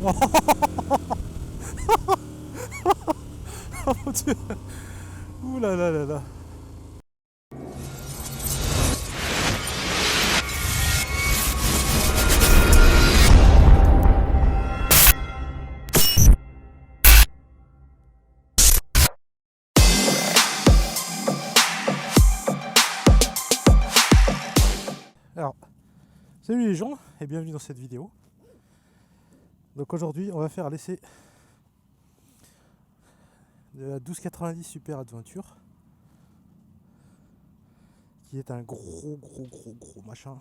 Oh mon dieu. Ouh là là là là. Alors, salut les gens et bienvenue dans cette vidéo. Donc aujourd'hui on va faire l'essai de la 1290 Super Adventure, qui est un gros machin.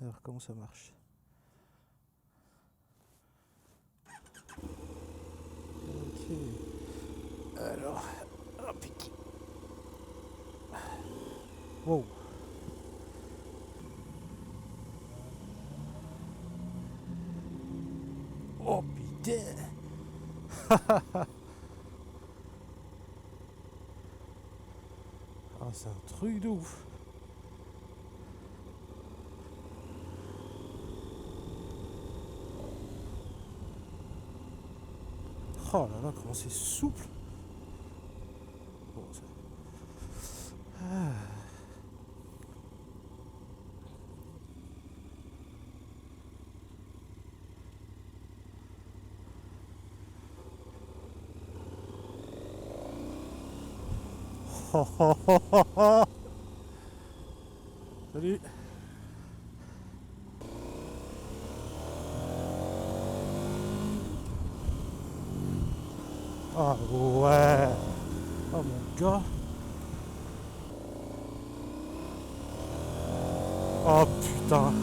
Alors comment ça marche? Ok. Alors, oh putain. Wow. Oh putain. Ah, c'est un truc de ouf. Oh là là, comment c'est souple. Bon, ça... Ah. Oh, oh, oh, oh, oh. Salut. Ah ouais. Oh mon gars. Oh putain.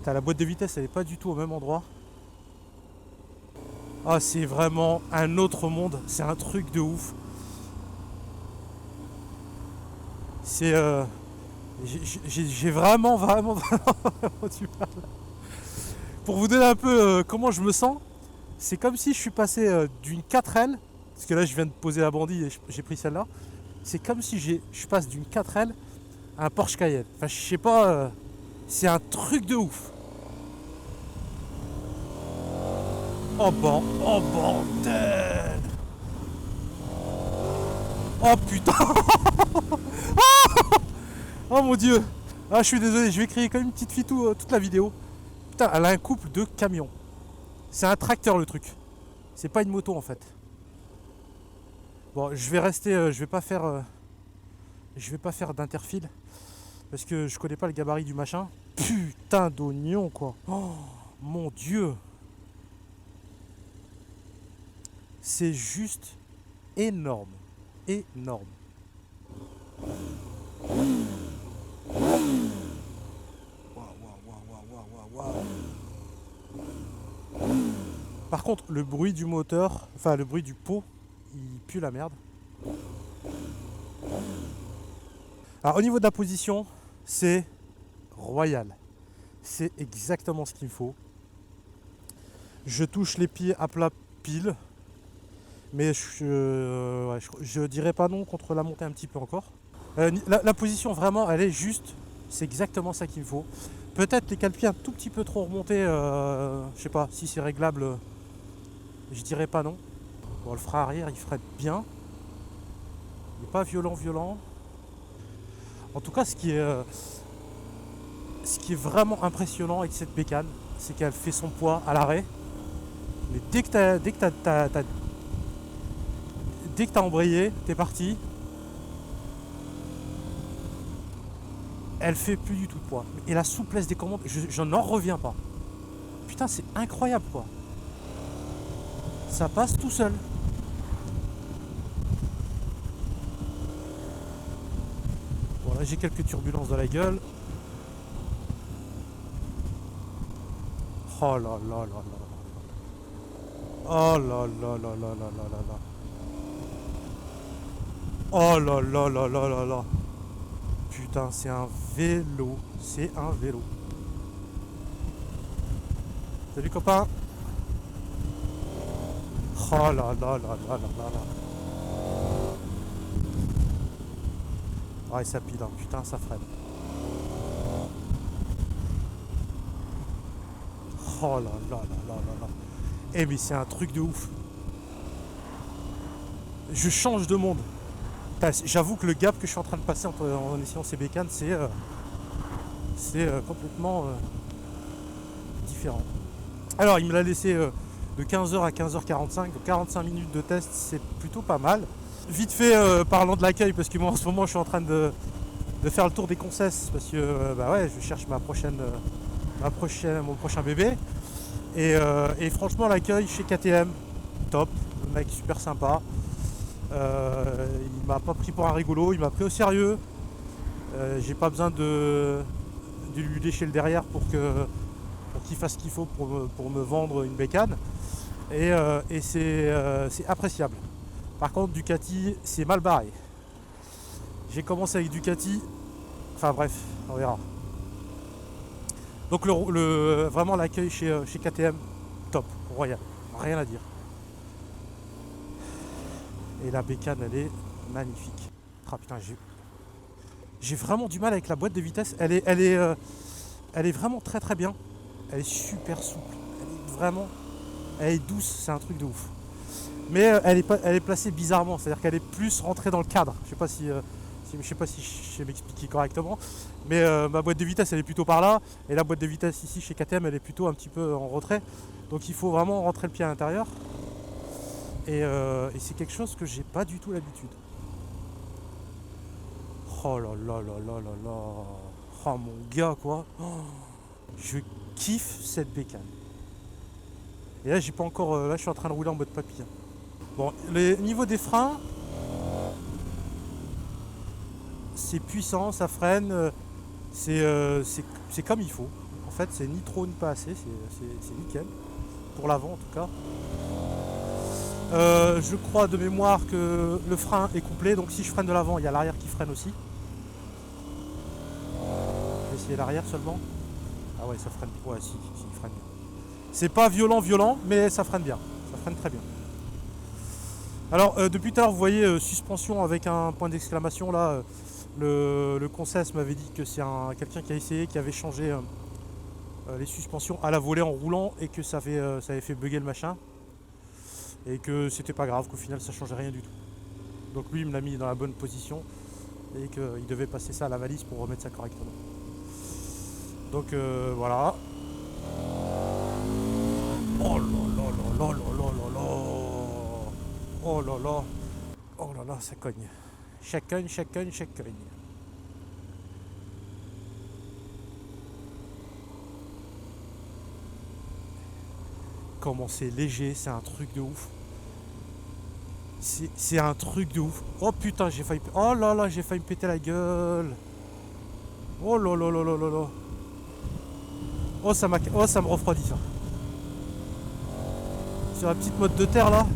T'as la boîte de vitesse, elle est pas du tout au même endroit. Ah, c'est vraiment un autre monde. C'est un truc de ouf. C'est j'ai vraiment du mal. Pour vous donner un peu comment je me sens, c'est comme si je suis passé d'une 4L, parce que là je viens de poser la bandille et j'ai pris celle-là. C'est comme si je passe d'une 4L à un Porsche Cayenne. Enfin, je sais pas, c'est un truc de ouf. Oh bon, oh bordel. Oh putain. Oh mon dieu. Ah, je suis désolé, je vais créer comme une petite fille toute la vidéo. Putain, elle a un couple de camions. C'est un tracteur le truc. C'est pas une moto en fait. Bon, je vais rester, je vais pas faire d'interfile parce que je connais pas le gabarit du machin. Putain d'oignon quoi. Oh mon dieu. C'est juste énorme. Énorme. Par contre, le bruit du moteur, enfin le bruit du pot, il pue la merde. Alors au niveau de la position, c'est royal. C'est exactement ce qu'il me faut. Je touche les pieds à plat pile. Mais je dirais pas non contre la montée un petit peu encore. La position vraiment, elle est juste. C'est exactement ça qu'il me faut. Peut-être les cale-pieds un tout petit peu trop remontés. Je sais pas si c'est réglable. Je dirais pas non. Bon, le frein arrière, il freine bien. Il n'est pas violent. En tout cas, ce qui est vraiment impressionnant avec cette bécane, c'est qu'elle fait son poids à l'arrêt. Mais dès que t'as embrayé, t'es parti. Elle fait plus du tout de poids. Et la souplesse des commandes, je n'en reviens pas. Putain, c'est incroyable quoi. Ça passe tout seul. Bon, là j'ai quelques turbulences dans la gueule. Oh là là là là. Oh là là là là là là là. Oh là là là là là là. Putain, c'est un vélo. C'est un vélo. Salut copain. Oh là là là là là là là. Ah, et ça pile, hein. Putain, ça freine. Oh là là là là là là. Eh mais c'est un truc de ouf. Je change de monde. J'avoue que le gap que je suis en train de passer en essayant ces bécanes, c'est complètement différent. Alors il me l'a laissé de 15h à 15h45, donc 45 minutes de test, c'est plutôt pas mal. Vite fait, parlant de l'accueil, parce que moi en ce moment je suis en train de faire le tour des concesses, parce que bah ouais, je cherche mon prochain bébé. Et franchement l'accueil chez KTM, top, le mec super sympa. Il m'a pas pris pour un rigolo, il m'a pris au sérieux. J'ai pas besoin de lui lécher le derrière pour qu'il fasse ce qu'il faut pour me vendre une bécane. Et c'est appréciable. Par contre Ducati c'est mal barré. J'ai commencé avec Ducati. Enfin bref, on verra. Donc vraiment l'accueil chez KTM, top, royal, rien à dire. Et la bécane elle est magnifique. Ah putain, j'ai vraiment du mal avec la boîte de vitesse. Elle est vraiment très très bien. Elle est super souple. Elle est douce, c'est un truc de ouf. Mais elle est placée bizarrement, c'est-à-dire qu'elle est plus rentrée dans le cadre. Je sais pas si je sais m'expliquer correctement. Mais ma boîte de vitesse elle est plutôt par là. Et la boîte de vitesse ici chez KTM elle est plutôt un petit peu en retrait. Donc il faut vraiment rentrer le pied à l'intérieur. Et c'est quelque chose que j'ai pas du tout l'habitude. Oh là là là là là là. Oh mon gars quoi. Oh, je kiffe cette bécane. Et là j'ai pas encore. Là je suis en train de rouler en mode papy. Bon, le niveau des freins, c'est puissant, ça freine, c'est comme il faut. En fait, c'est ni trop ni pas assez, c'est nickel. Pour l'avant en tout cas. Je crois de mémoire que le frein est complet, donc si je freine de l'avant, il y a l'arrière qui freine aussi. Je vais essayer l'arrière seulement. Ah ouais, ça freine. Ouais, si, il freine bien. C'est pas violent, mais ça freine bien. Ça freine très bien. Alors, depuis tout à l'heure, vous voyez suspension avec un point d'exclamation là. Le Concess m'avait dit que c'est quelqu'un qui a essayé, qui avait changé les suspensions à la volée en roulant et que ça avait fait bugger le machin. Et que c'était pas grave, qu'au final ça changeait rien du tout. Donc lui il me l'a mis dans la bonne position et qu'il devait passer ça à la valise pour remettre ça correctement. Donc voilà. Oh là là là là là là là là. Oh là là. Oh là là, ça cogne. Chacun. Comment c'est léger, c'est un truc de ouf. C'est un truc de ouf. Oh putain, j'ai failli me péter la gueule. Oh là là là là là là. Oh ça me refroidit ça. Sur la petite mode de terre là.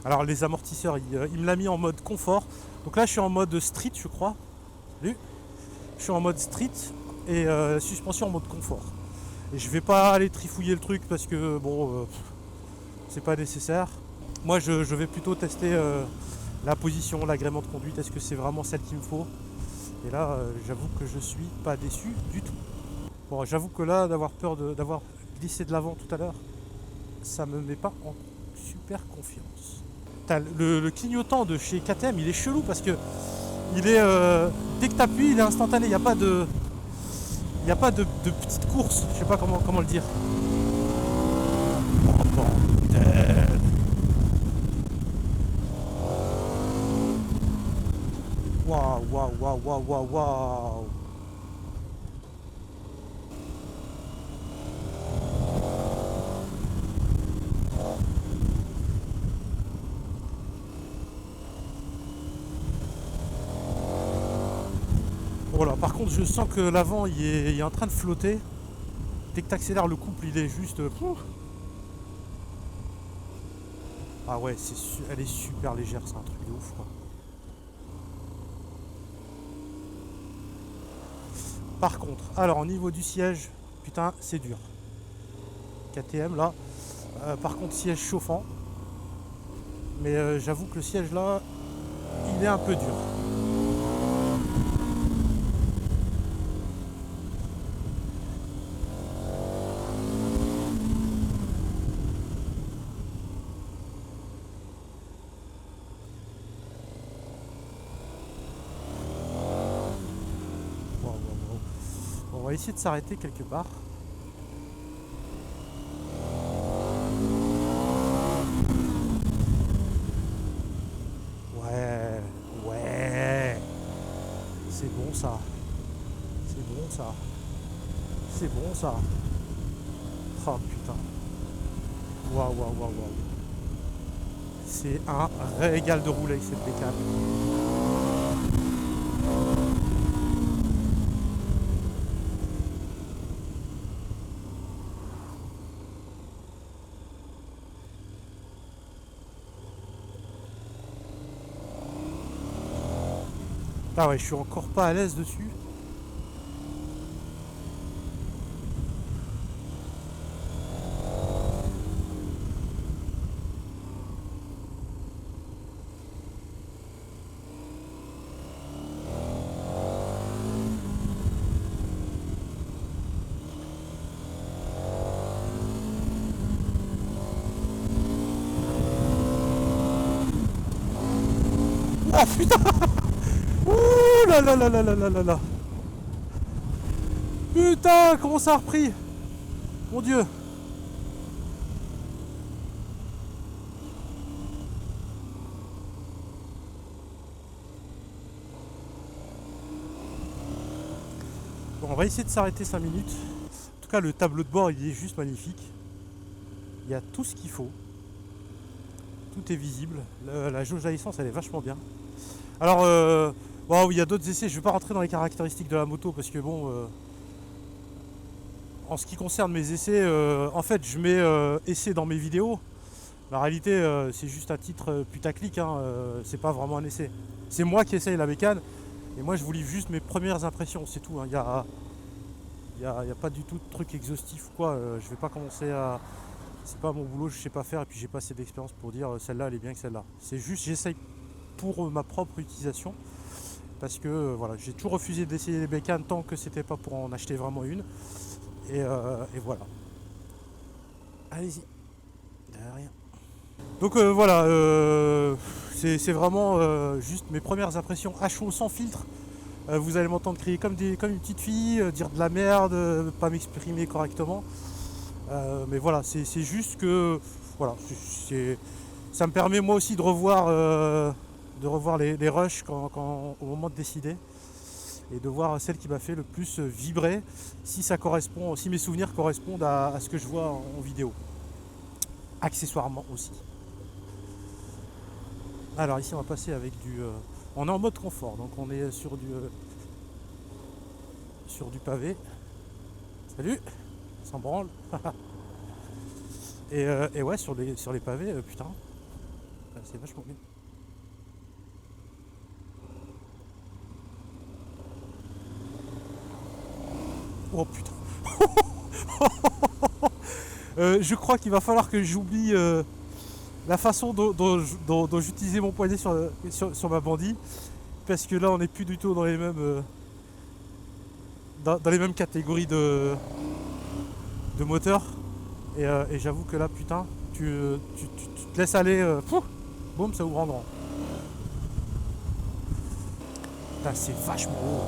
Alors les amortisseurs, il me l'a mis en mode confort. Donc là je suis en mode street je crois. Salut. Je suis en mode street et la suspension en mode confort. Et je vais pas aller trifouiller le truc parce que bon c'est pas nécessaire. Moi je vais plutôt tester la position, l'agrément de conduite, est-ce que c'est vraiment celle qu'il me faut. Et là j'avoue que je suis pas déçu du tout. Bon j'avoue que là d'avoir peur d'avoir glissé de l'avant tout à l'heure, ça me met pas en super confiance. Le clignotant de chez KTM il est chelou parce que il est dès que tu appuies il est instantané, il n'y a pas de petite course, je sais pas comment le dire. Oh bordel. Waouh. Voilà, par contre je sens que l'avant il est en train de flotter. Dès que tu accélères le couple il est juste. Ah ouais, elle est super légère, c'est un truc de ouf quoi. Par contre, alors au niveau du siège, putain c'est dur. KTM là. Par contre siège chauffant. Mais j'avoue que le siège là, il est un peu dur. va essayer de s'arrêter quelque part. Ouais, ouais. C'est bon ça. C'est bon ça. C'est bon ça. Oh putain. Waouh, waouh, waouh, waouh. C'est un régal de rouler avec cette bécane. Ah ouais, je suis encore pas à l'aise dessus. Oh putain. Ouh là là là là là là là là. Putain, comment ça a repris. Mon dieu. Bon, on va essayer de s'arrêter 5 minutes. En tout cas, le tableau de bord, il est juste magnifique. Il y a tout ce qu'il faut. Tout est visible. La jauge à essence, elle est vachement bien. Alors, bon, il y a d'autres essais. Je ne vais pas rentrer dans les caractéristiques de la moto parce que bon, en ce qui concerne mes essais, en fait, je mets essais dans mes vidéos. La réalité, c'est juste un titre putaclic. Hein, c'est pas vraiment un essai. C'est moi qui essaye la bécane et moi, je vous livre juste mes premières impressions. C'est tout. Hein. Il y a pas du tout de truc exhaustif ou quoi. Je vais pas commencer à. C'est pas mon boulot, je sais pas faire et puis j'ai pas assez d'expérience pour dire celle-là elle est bien que celle-là. C'est juste j'essaye pour ma propre utilisation parce que voilà, j'ai toujours refusé d'essayer les bécanes tant que c'était pas pour en acheter vraiment une et voilà. Allez-y, de rien. Donc voilà, c'est vraiment juste mes premières impressions à chaud sans filtre. Vous allez m'entendre crier comme une petite fille, dire de la merde, pas m'exprimer correctement. Mais voilà, c'est juste que voilà, ça me permet moi aussi de revoir les rushs au moment de décider et de voir celle qui m'a fait le plus vibrer si ça correspond, si mes souvenirs correspondent à ce que je vois en vidéo. Accessoirement aussi. Alors ici on va passer avec on est en mode confort, donc on est sur du pavé. Salut, sans branle. Et ouais, sur les pavés, putain, c'est vachement bien. Oh putain. Je crois qu'il va falloir que j'oublie la façon dont j'utilisais mon poignet sur ma bandit. Parce que là, on n'est plus du tout dans les mêmes, dans les mêmes catégories de moteurs. Et j'avoue que là, putain, tu te laisses aller, boum, ça ouvre en grand. Putain, c'est vachement haut.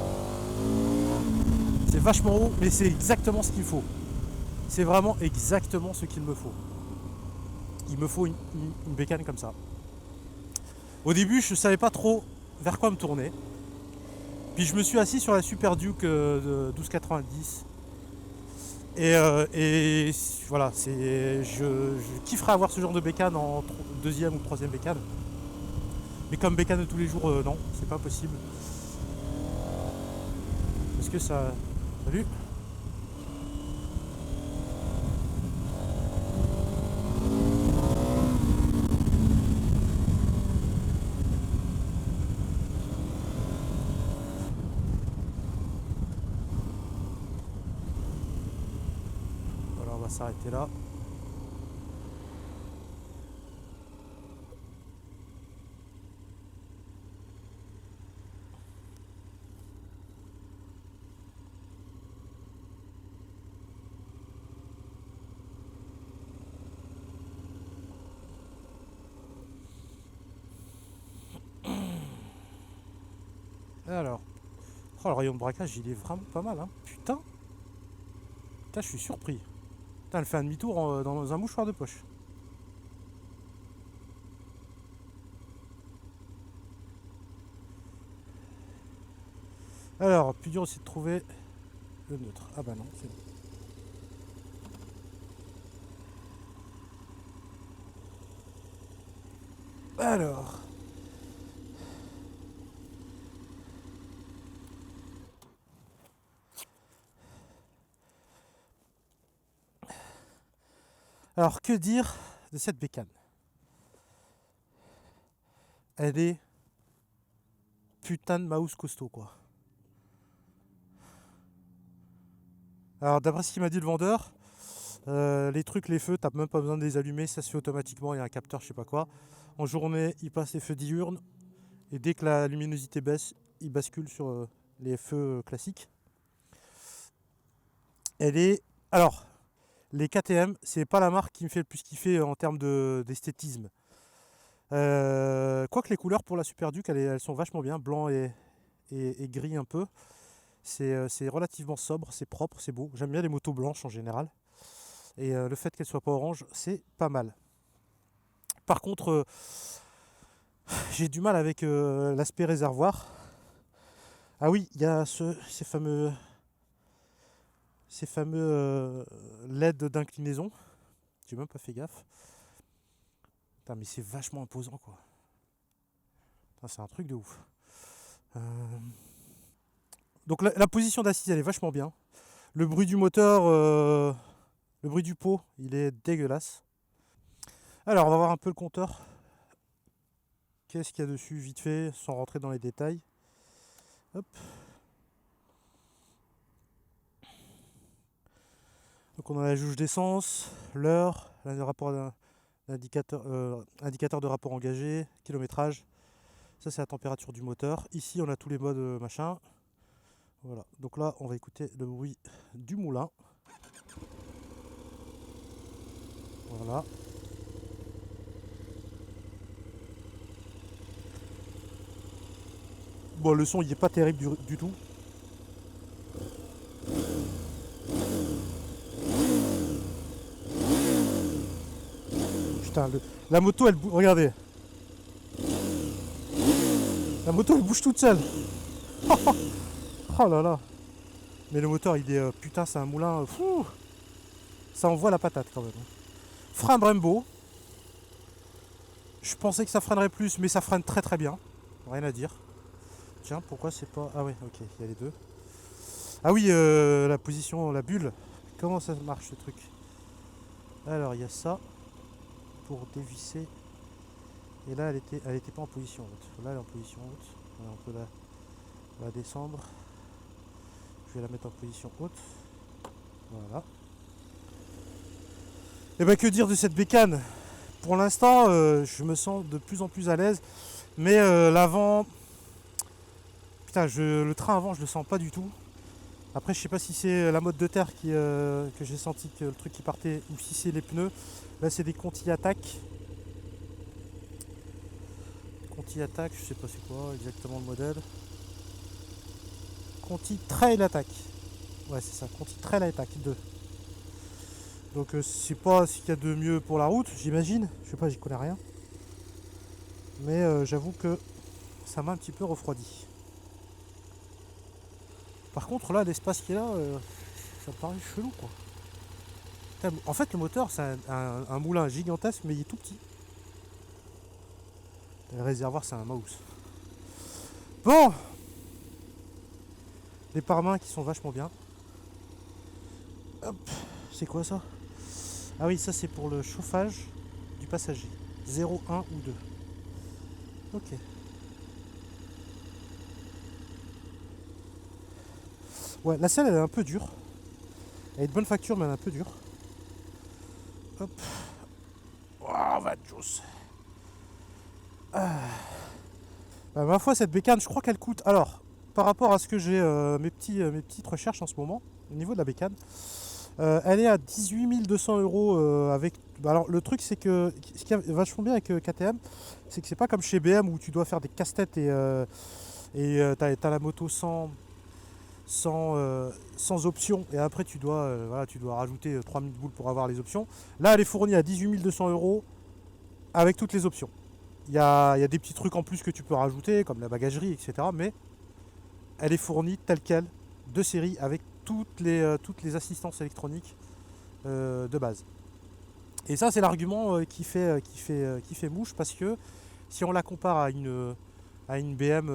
C'est vachement haut, mais c'est exactement ce qu'il faut. C'est vraiment exactement ce qu'il me faut. Il me faut une bécane comme ça. Au début, je ne savais pas trop vers quoi me tourner. Puis je me suis assis sur la Super Duke de 1290. Et voilà, je kifferais avoir ce genre de bécane en deuxième ou troisième bécane. Mais comme bécane de tous les jours, non, c'est pas possible. Parce que ça. Salut. Voilà, on va s'arrêter là. Alors, oh, le rayon de braquage, il est vraiment pas mal, hein. Putain, Putain, je suis surpris. Putain, elle fait un demi-tour dans un mouchoir de poche. Alors, plus dur aussi de trouver le neutre. Ah bah non, c'est bon. Alors. Alors, que dire de cette bécane? Elle est putain de mouse costaud, quoi. Alors, d'après ce qu'il m'a dit le vendeur, les trucs, les feux, t'as même pas besoin de les allumer, ça se fait automatiquement, il y a un capteur, je sais pas quoi. En journée, il passe les feux diurnes, et dès que la luminosité baisse, il bascule sur les feux classiques. Elle est... Alors, les KTM, c'est pas la marque qui me fait le plus kiffer en termes d'esthétisme. Quoique les couleurs pour la Super Duke, elles sont vachement bien, blanc et gris un peu. C'est relativement sobre, c'est propre, c'est beau. J'aime bien les motos blanches en général. Et le fait qu'elles soient pas orange, c'est pas mal. Par contre, j'ai du mal avec l'aspect réservoir. Ah oui, il y a ces fameux LED d'inclinaison. J'ai même pas fait gaffe. Putain, mais c'est vachement imposant, quoi. Putain, c'est un truc de ouf. Donc la position d'assise, elle est vachement bien. Le bruit du moteur, le bruit du pot, il est dégueulasse. Alors, on va voir un peu le compteur. Qu'est-ce qu'il y a dessus, vite fait, sans rentrer dans les détails. Hop. Donc on a la jauge d'essence, l'heure, le rapport indicateur de rapport engagé, kilométrage. Ça c'est la température du moteur. Ici on a tous les modes machin. Voilà. Donc là on va écouter le bruit du moulin. Voilà. Bon, le son il est pas terrible du tout. Putain, la moto elle bouge. Regardez. La moto elle bouge toute seule. Oh là là. Mais le moteur il est. Putain, c'est un moulin. Fou. Ça envoie la patate quand même. Frein Brembo. Je pensais que ça freinerait plus, mais ça freine très très bien. Rien à dire. Tiens, pourquoi c'est pas... Ah ouais, ok, il y a les deux. Ah oui, la position, la bulle. Comment ça marche ce truc? Alors, il y a ça pour dévisser. Et là, elle était pas en position haute. Là, elle est en position haute. Alors, on peut la descendre. Je vais la mettre en position haute. Voilà. Et bah, que dire de cette bécane? Pour l'instant, je me sens de plus en plus à l'aise. Mais l'avant... Putain, le train avant, je le sens pas du tout. Après, je sais pas si c'est la mode de terre que j'ai senti que le truc qui partait ou si c'est les pneus. Là, c'est des Conti Attack. Conti Attack, je sais pas c'est quoi exactement le modèle. Conti Trail Attack. Ouais, c'est ça, Conti Trail Attack 2. Donc, c'est pas ce qu'il y a de mieux pour la route, j'imagine. Je sais pas, j'y connais rien. Mais j'avoue que ça m'a un petit peu refroidi. Par contre, là, l'espace qu'il y a là, ça me paraît chelou, quoi. En fait, le moteur, c'est un moulin gigantesque, mais il est tout petit. Le réservoir, c'est un mouse. Bon, les pare-mains qui sont vachement bien. Hop, c'est quoi ça? Ah oui, ça c'est pour le chauffage du passager. 0, 1 ou 2. Ok. Ouais, la selle elle est un peu dure. Elle est de bonne facture, mais elle est un peu dure. Hop. Oh, va juice. Ma foi, cette bécane, je crois qu'elle coûte. Alors, par rapport à ce que j'ai, mes petites recherches en ce moment, au niveau de la bécane, elle est à 18 200 euros avec. Alors, le truc, c'est que ce qui est vachement bien avec KTM, c'est que c'est pas comme chez BM où tu dois faire des casse-têtes et t'as la moto sans sans option, et après voilà, tu dois rajouter 3000 boules pour avoir les options. Là, elle est fournie à 18 200 euros avec toutes les options. Il y a des petits trucs en plus que tu peux rajouter, comme la bagagerie, etc. Mais elle est fournie telle qu'elle, de série, avec toutes les assistances électroniques de base. Et ça, c'est l'argument qui fait mouche, parce que si on la compare à une BM,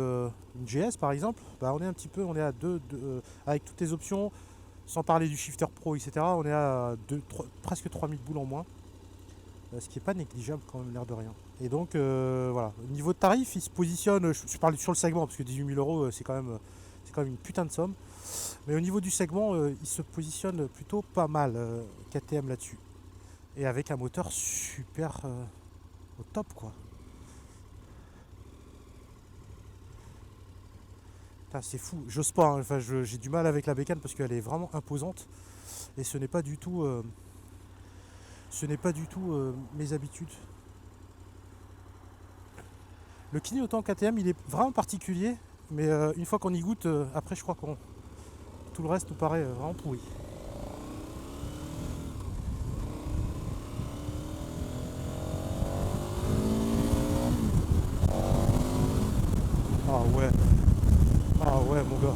une GS par exemple, bah on est à avec toutes les options, sans parler du shifter pro, etc. On est à presque 3000 boules en moins, ce qui n'est pas négligeable quand même, l'air de rien. Et donc voilà, au niveau de tarif, il se positionne, je parle sur le segment, parce que 18 000 euros, c'est quand même une putain de somme. Mais au niveau du segment, il se positionne plutôt pas mal, KTM là-dessus. Et avec un moteur super au top, quoi. Putain, c'est fou, j'ose pas, hein. Enfin, j'ai du mal avec la bécane parce qu'elle est vraiment imposante. Et ce n'est pas du tout, mes habitudes. Le clignotant KTM, il est vraiment particulier, mais une fois qu'on y goûte, après je crois qu'on tout le reste nous paraît vraiment pourri. Ah ouais, ah ouais mon gars.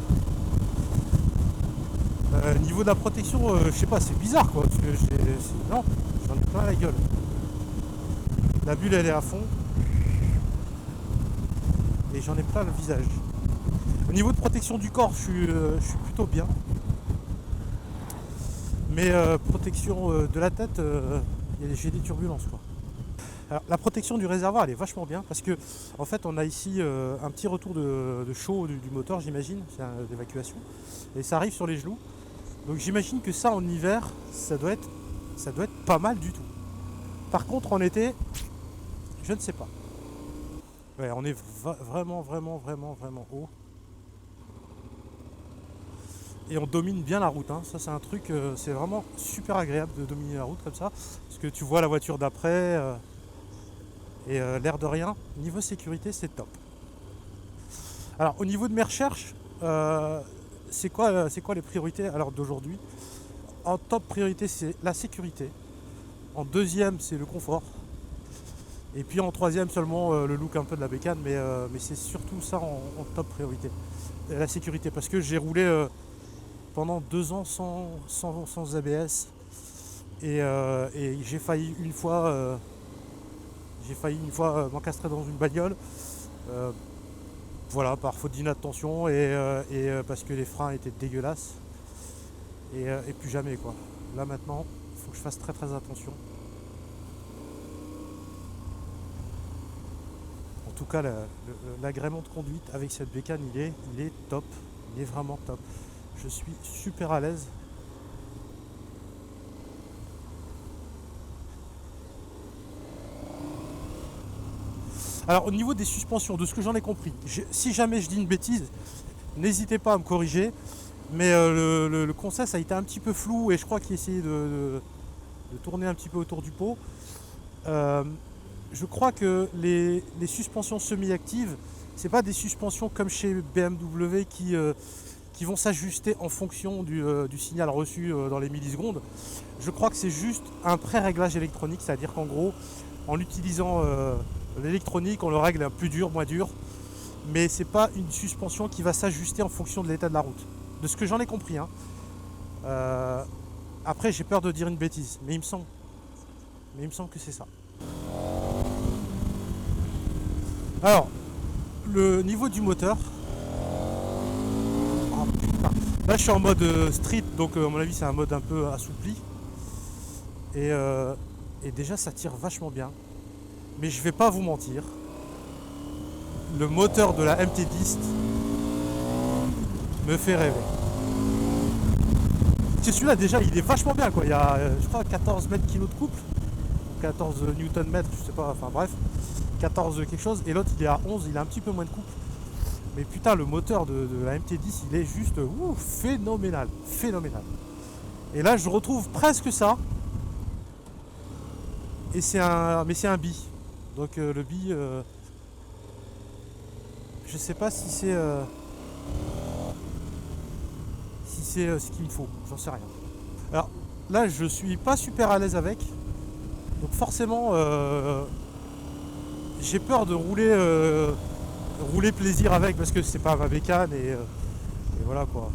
Niveau de la protection, je sais pas, c'est bizarre quoi, parce que non, j'en ai plein la gueule. La bulle elle est à fond et j'en ai plein le visage. Au niveau de protection du corps, je suis plutôt bien. Mais protection de la tête, j'ai des turbulences quoi. Alors, la protection du réservoir elle est vachement bien parce que en fait on a ici un petit retour de chaud du moteur, j'imagine, c'est l'évacuation, et ça arrive sur les genoux. Donc j'imagine que ça en hiver ça doit être pas mal du tout. Par contre en été, je ne sais pas. Ouais, on est vraiment haut. Et on domine bien la route, hein. Ça c'est un truc, c'est vraiment super agréable de dominer la route comme ça, parce que tu vois la voiture d'après, et l'air de rien, niveau sécurité c'est top. Alors au niveau de mes recherches, c'est quoi les priorités alors d'aujourd'hui? En top priorité c'est la sécurité, en deuxième c'est le confort, et puis en troisième seulement le look un peu de la bécane, mais c'est surtout ça en top priorité. La sécurité, parce que j'ai roulé pendant 2 ans sans ABS, et j'ai failli une fois m'encastrer dans une bagnole, voilà, par faute d'inattention, et parce que les freins étaient dégueulasses, et plus jamais quoi. Là maintenant il faut que je fasse très très attention. En tout cas l'agrément de conduite avec cette bécane il est top, il est vraiment top. Je suis super à l'aise. Alors au niveau des suspensions, de ce que j'en ai compris, si jamais je dis une bêtise, n'hésitez pas à me corriger, mais le concept a été un petit peu flou, et je crois qu'il essayait de tourner un petit peu autour du pot. Je crois que les suspensions semi-actives, c'est pas des suspensions comme chez BMW qui vont s'ajuster en fonction du signal reçu dans les millisecondes. Je crois que c'est juste un pré-réglage électronique, c'est-à-dire qu'en gros, en utilisant l'électronique, on le règle un plus dur, moins dur, mais c'est pas une suspension qui va s'ajuster en fonction de l'état de la route. De ce que j'en ai compris, hein. Après, j'ai peur de dire une bêtise, mais il me semble que c'est ça. Alors, le niveau du moteur. Oh, putain. Là, je suis en mode street, donc à mon avis, c'est un mode un peu assoupli. Et déjà, ça tire vachement bien. Mais je vais pas vous mentir. Le moteur de la MT10 me fait rêver. Celui-là, déjà, il est vachement bien, quoi. Il y a, je crois, 14 mètres kg de couple. 14 newton mètres, je sais pas, enfin bref. 14 quelque chose, et l'autre il est à 11, il a un petit peu moins de couple. Mais putain, le moteur de la MT10 il est juste phénoménal. Et là je retrouve presque ça, et c'est un bi. Donc le bi, je sais pas si c'est c'est ce qu'il me faut, j'en sais rien. Alors là je suis pas super à l'aise avec, donc forcément j'ai peur de rouler plaisir avec parce que c'est pas ma bécane et voilà quoi.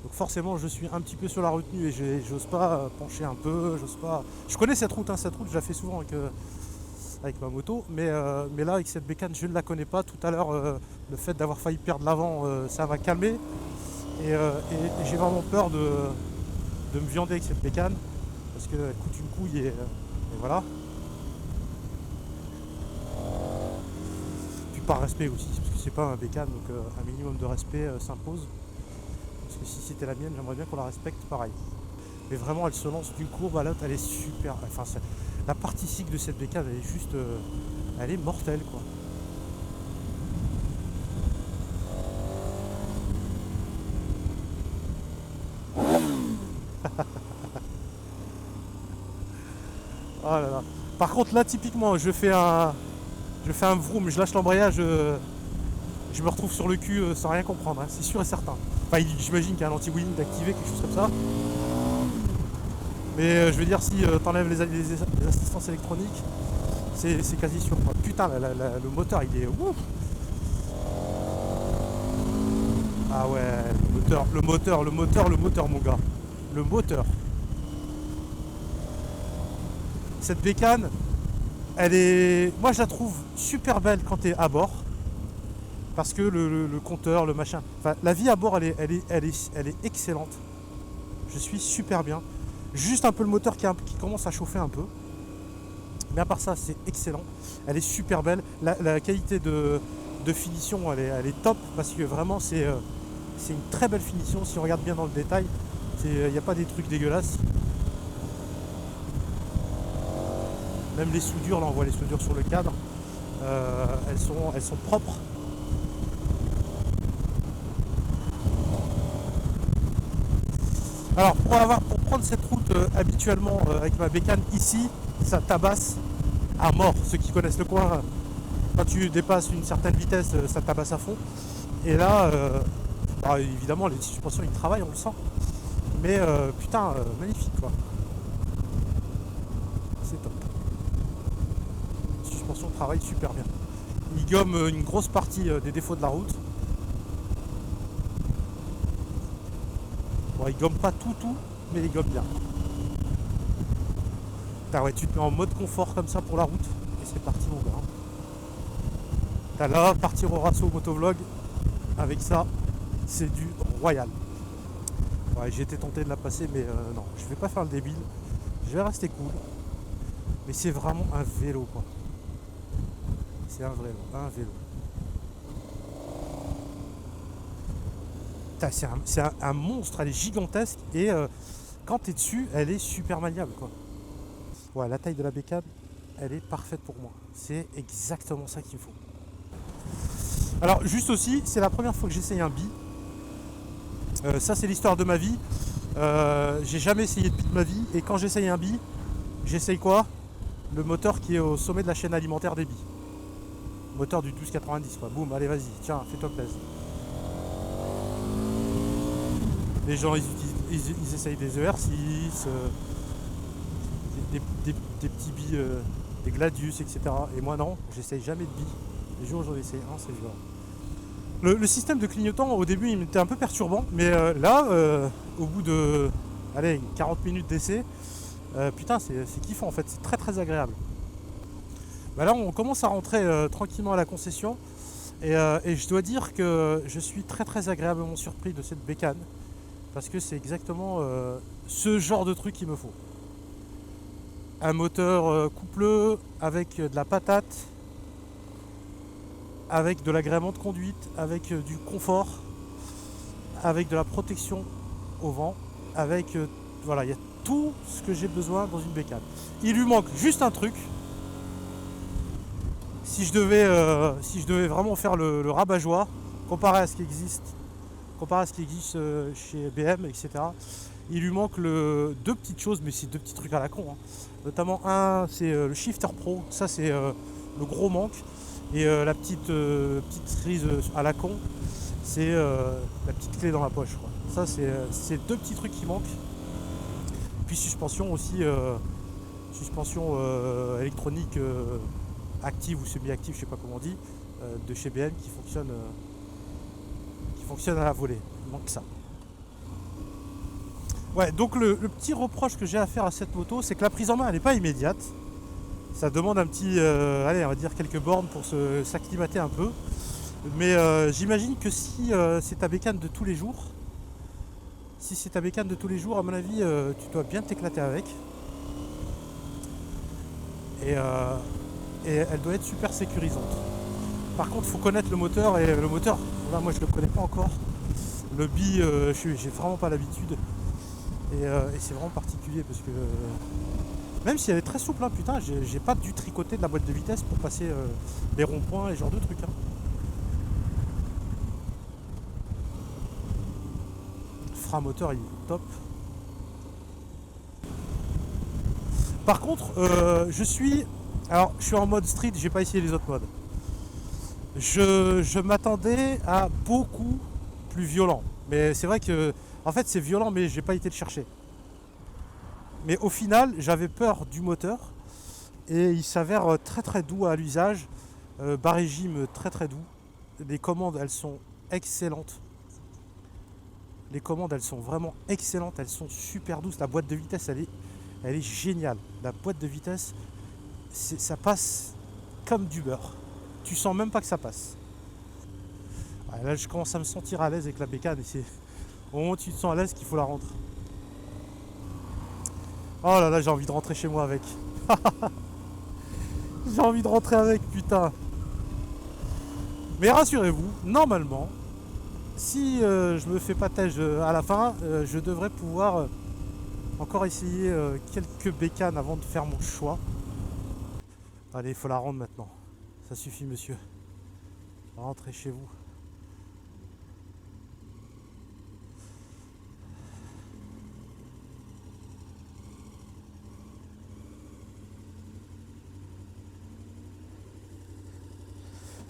Donc forcément je suis un petit peu sur la retenue et j'ose pas pencher un peu, j'ose pas. Je connais cette route, je la fais souvent avec ma moto, mais là avec cette bécane je ne la connais pas. Tout à l'heure le fait d'avoir failli perdre l'avant ça m'a calmé et j'ai vraiment peur de me viander avec cette bécane parce qu'elle coûte une couille et voilà. Puis par respect aussi, parce que c'est pas un bécane donc un minimum de respect s'impose. Parce que si c'était la mienne, j'aimerais bien qu'on la respecte pareil. Mais vraiment, elle se lance d'une courbe à l'autre, elle est super. Enfin, la partie cycle de cette bécane, elle est juste. Elle est mortelle quoi. Oh là là. Par contre, là, typiquement, je fais un vroom, je lâche l'embrayage, je me retrouve sur le cul sans rien comprendre, hein, c'est sûr et certain. Enfin, j'imagine qu'il y a un anti-wheeling d'activer, quelque chose comme ça. Mais je veux dire, si t'enlèves les assistances électroniques, c'est quasi sûr. Quoi. Putain, le moteur, il est ouf. Ah ouais, le moteur, mon gars. Le moteur. Cette bécane, elle est. Moi, je la trouve super belle quand t'es à bord. Parce que le compteur, le machin. Enfin, la vie à bord, elle est excellente. Je suis super bien. Juste un peu le moteur qui commence à chauffer un peu. Mais à part ça, c'est excellent. Elle est super belle. La qualité de finition, elle est top. Parce que vraiment, c'est une très belle finition. Si on regarde bien dans le détail, il n'y a pas des trucs dégueulasses. Même les soudures, là on voit les soudures sur le cadre. Elles sont propres. Alors pour prendre cette route habituellement avec ma bécane ici, ça tabasse à mort. Ceux qui connaissent le coin, quand tu dépasses une certaine vitesse, ça tabasse à fond. Et là, évidemment les suspensions ils travaillent, on le sent. Mais putain, magnifique quoi. C'est top. Les suspensions travaillent super bien. Il gomme une grosse partie des défauts de la route. Bon, il gomme pas tout, mais il gomme bien. Putain, ouais, tu te mets en mode confort comme ça pour la route et c'est parti mon gars. T'as là, partir au Rasso Motovlog avec ça, c'est du royal. Ouais, j'ai été tenté de la passer, mais non, je vais pas faire le débile. Je vais rester cool. Mais c'est vraiment un vélo quoi. C'est un vélo. C'est un monstre, elle est gigantesque et quand tu es dessus, elle est super maniable quoi. Ouais, la taille de la bécane, elle est parfaite pour moi. C'est exactement ça qu'il me faut. Alors juste aussi, c'est la première fois que j'essaye un bi. Ça c'est l'histoire de ma vie. J'ai jamais essayé de bi de ma vie et quand j'essaye un bi, j'essaye quoi? Le moteur qui est au sommet de la chaîne alimentaire des billes. Moteur du 1290 quoi. Boum, allez vas-y, tiens, fais-toi plaisir. Les gens ils essayent des ER6, des petits billes, des Gladius, etc. Et moi non, j'essaye jamais de billes. Les jours où j'en essaye un, c'est genre. Le système de clignotant au début il était un peu perturbant, mais là, au bout de 40 minutes d'essai, putain c'est kiffant en fait, c'est très très agréable. Bah là on commence à rentrer tranquillement à la concession et je dois dire que je suis très très agréablement surpris de cette bécane parce que c'est exactement ce genre de truc qu'il me faut. Un moteur coupleux avec de la patate, avec de l'agrément de conduite, avec du confort, avec de la protection au vent, avec voilà, il y a tout ce que j'ai besoin dans une bécane. Il lui manque juste un truc. Si je devais vraiment faire le rabat-joie, comparé à ce qui existe chez BM, etc., il lui manque deux petites choses, mais c'est deux petits trucs à la con. Hein. Notamment un, c'est le Shifter Pro, ça c'est le gros manque. Et la petite cerise à la con, c'est la petite clé dans la poche, quoi. Ça, c'est deux petits trucs qui manquent. Puis suspension aussi, suspension électronique active ou semi-active, je sais pas comment on dit, de chez BM qui fonctionne à la volée. Il manque ça. Ouais, donc le petit reproche que j'ai à faire à cette moto, c'est que la prise en main, elle n'est pas immédiate. Ça demande un petit, allez, on va dire quelques bornes pour s'acclimater un peu. Mais j'imagine que si c'est ta bécane de tous les jours, si c'est ta bécane de tous les jours, à mon avis, tu dois bien t'éclater avec. Et, euh, et elle doit être super sécurisante. Par contre, il faut connaître le moteur, et le moteur, là, moi je le connais pas encore. Le bi, j'ai vraiment pas l'habitude. Et c'est vraiment particulier parce que même si elle est très souple, hein, putain, j'ai pas dû tricoter de la boîte de vitesse pour passer les ronds-points et ce genre de trucs. Hein. Frein moteur, il est top. Par contre, alors, je suis en mode street, j'ai pas essayé les autres modes. Je m'attendais à beaucoup plus violent. Mais c'est vrai que, en fait, c'est violent, mais j'ai pas été le chercher. Mais au final, j'avais peur du moteur et il s'avère très très doux à l'usage. Bas régime très très doux. Les commandes, elles sont excellentes. Les commandes, elles sont vraiment excellentes. Elles sont super douces. La boîte de vitesse, elle est géniale. La boîte de vitesse, ça passe comme du beurre. Tu sens même pas que ça passe. Ouais, là, je commence à me sentir à l'aise avec la bécane. Et c'est au moment où tu te sens à l'aise qu'il faut la rendre. Oh là là, j'ai envie de rentrer chez moi avec. J'ai envie de rentrer avec, putain. Mais rassurez-vous, normalement, si je me fais pas têche à la fin, je devrais pouvoir encore essayer quelques bécanes avant de faire mon choix. Allez, il faut la rendre maintenant. Ça suffit, monsieur. Rentrez chez vous.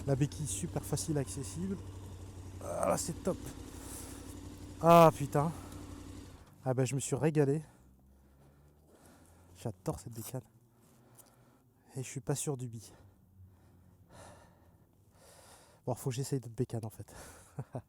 La béquille super facile, accessible. Ah là, c'est top. Ah putain. Ah ben, je me suis régalé. J'adore cette bécane. Et je suis pas sûr du bi. Bon, faut que j'essaye d'autres bécanes en fait.